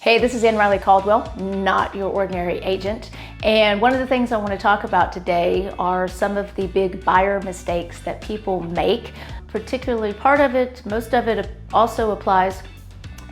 Hey, this is AnnRileyCaldwell, not your ordinary agent. And one of the things I want to talk about today are some of the big buyer mistakes that people make. Particularly most of it also applies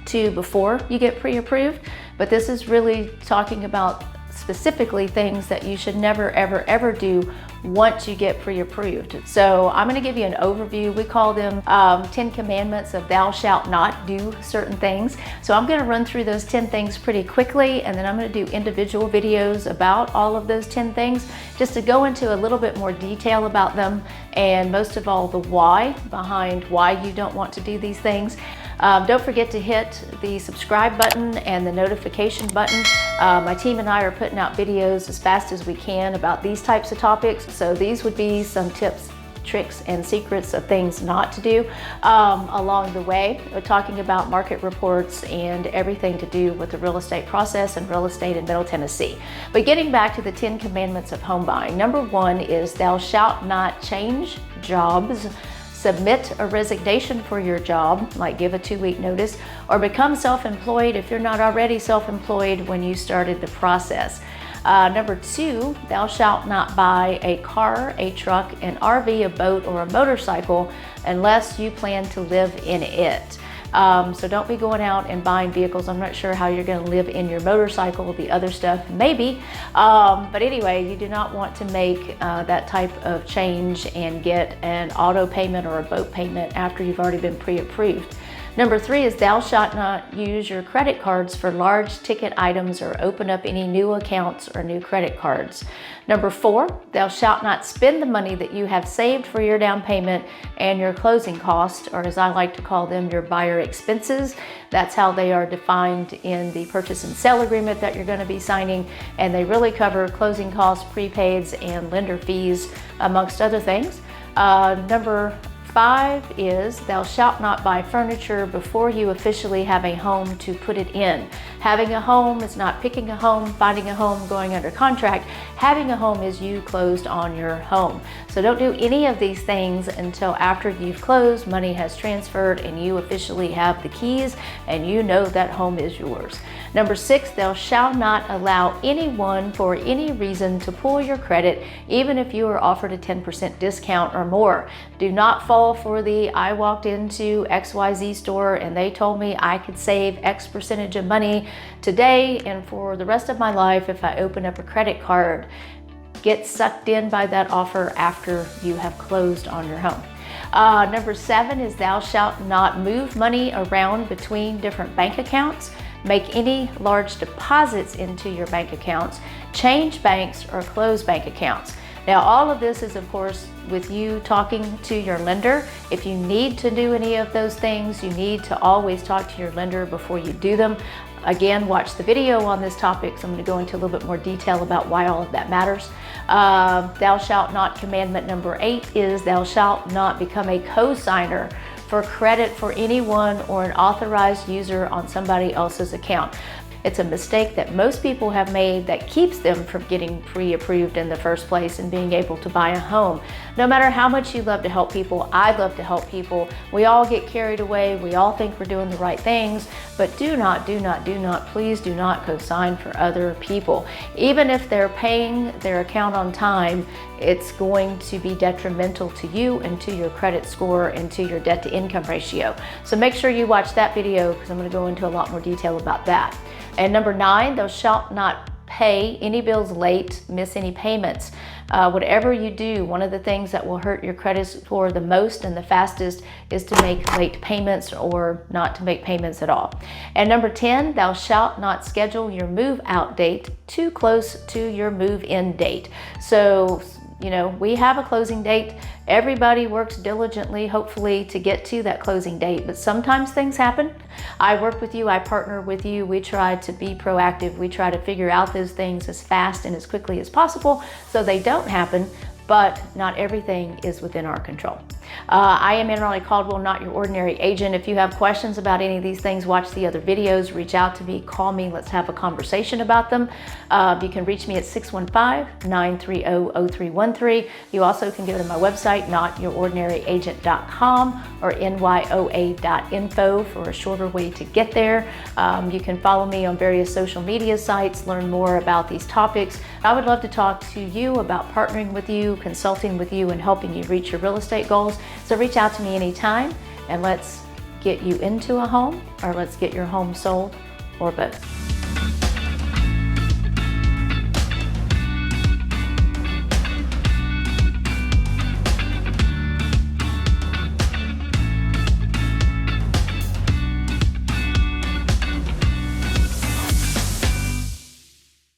to before you get pre-approved, but this is really talking about specifically things that you should never, ever do once you get pre-approved. So I'm going to give you an overview. We call them 10 commandments of thou shalt not do certain things. So I'm going to run through those 10 things pretty quickly, and then I'm going to do individual videos about all of those 10 things just to go into a little bit more detail about them, and most of all the why behind why you don't want to do these things. Don't forget to hit the subscribe button and the notification button. My team and I are putting out videos as fast as we can about these types of topics. So these would be some tips, tricks, and secrets of things not to do along the way. We're talking about market reports and everything to do with the real estate process and real estate in Middle Tennessee. But getting back to the 10 commandments of home buying, number 1 is thou shalt not change jobs, submit a resignation for your job, like give a 2-week notice, or become self-employed if you're not already self-employed when you started the process. Number 2, thou shalt not buy a car, a truck, an RV, a boat, or a motorcycle unless you plan to live in it. So don't be going out and buying vehicles. I'm not sure how you're going to live in your motorcycle. The other stuff, maybe. But anyway, you do not want to make that type of change and get an auto payment or a boat payment after you've already been pre-approved. Number 3 is thou shalt not use your credit cards for large ticket items or open up any new accounts or new credit cards. Number 4, thou shalt not spend the money that you have saved for your down payment and your closing costs, or as I like to call them, your buyer expenses. That's how they are defined in the purchase and sale agreement that you're going to be signing, and they really cover closing costs, prepaids, and lender fees, amongst other things. Number 5 is thou shalt not buy furniture before you officially have a home to put it in. Having a home is not picking a home, finding a home, going under contract. Having a home is you closed on your home. So don't do any of these things until after you've closed, money has transferred, and you officially have the keys and you know that home is yours. Number 6, thou shalt not allow anyone for any reason to pull your credit, even if you are offered a 10% discount or more. Do not fall for the I walked into XYZ store and they told me I could save X percentage of money today and for the rest of my life if I open up a credit card. Get sucked in by that offer after you have closed on your home. Number 7 is thou shalt not move money around between different bank accounts, make any large deposits into your bank accounts, change banks, or close bank accounts. Now, all of this is, of course, with you talking to your lender. If you need to do any of those things, you need to always talk to your lender before you do them. Again, watch the video on this topic, so I'm going to go into a little bit more detail about why all of that matters. Thou shalt not, commandment number 8 is thou shalt not become a co-signer for credit for anyone or an authorized user on somebody else's account. It's a mistake that most people have made that keeps them from getting pre-approved in the first place and being able to buy a home. No matter how much you love to help people, I love to help people. We all get carried away. We all think we're doing the right things, but please do not co-sign for other people. Even if they're paying their account on time, it's going to be detrimental to you and to your credit score and to your debt to income ratio. So make sure you watch that video because I'm going to go into a lot more detail about that. And number 9, thou shalt not pay any bills late, miss any payments. Whatever you do, one of the things that will hurt your credit score the most and the fastest is to make late payments or not to make payments at all. And number 10, thou shalt not schedule your move out date too close to your move in date. So, you know, we have a closing date. Everybody works diligently, hopefully, to get to that closing date, but sometimes things happen. I work with you, I partner with you. We try to be proactive. We try to figure out those things as fast and as quickly as possible so they don't happen, but not everything is within our control. I am AnnRileyCaldwell, not your ordinary agent. If you have questions about any of these things, watch the other videos, reach out to me, call me, let's have a conversation about them. You can reach me at 615-930-0313. You also can go to my website, notyourordinaryagent.com or nyoa.info for a shorter way to get there. You can follow me on various social media sites, learn more about these topics. I would love to talk to you about partnering with you, consulting with you, and helping you reach your real estate goals. So reach out to me anytime and let's get you into a home, or let's get your home sold, or both.